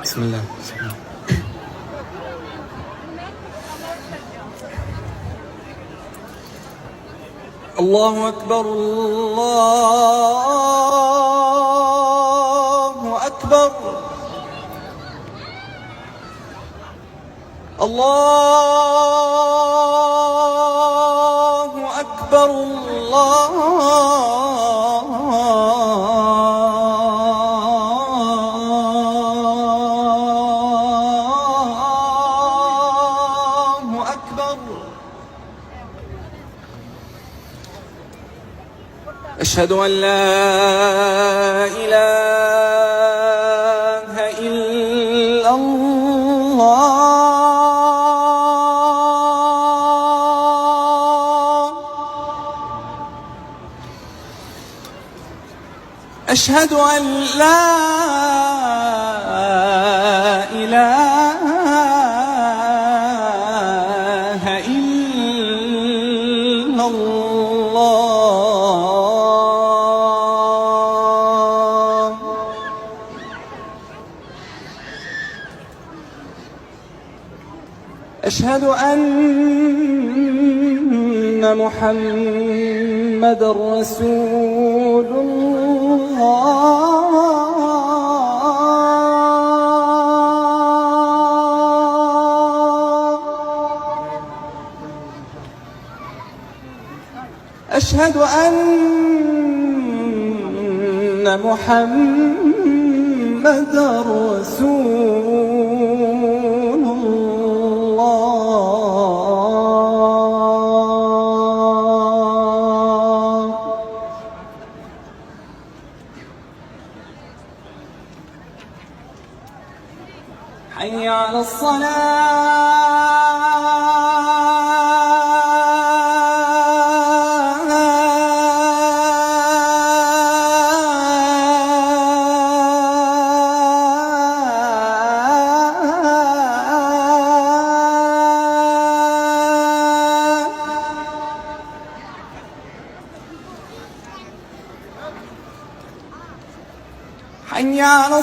بسم الله. الله أكبر الله أكبر الله أكبر الله أكبر. أشهد أن لا إله إلا الله. أشهد أن لا إله إلا الله. أشهد أن محمدًا رسول الله. أشهد أن محمدًا رسول الله. حي على حي على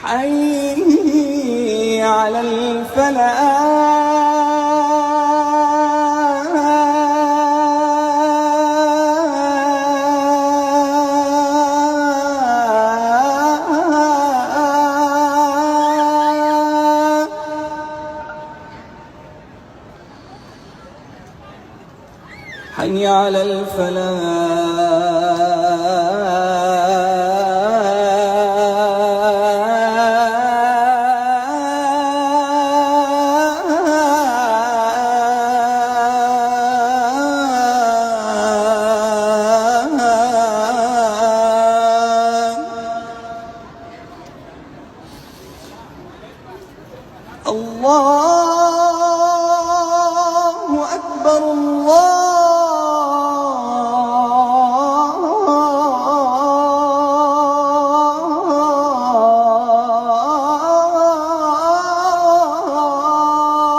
حي على الفلاح. حي على الله أكبر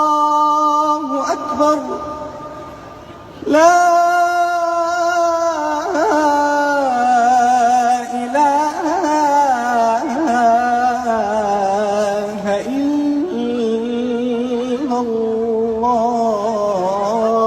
الله أكبر. لا إله إلا الله.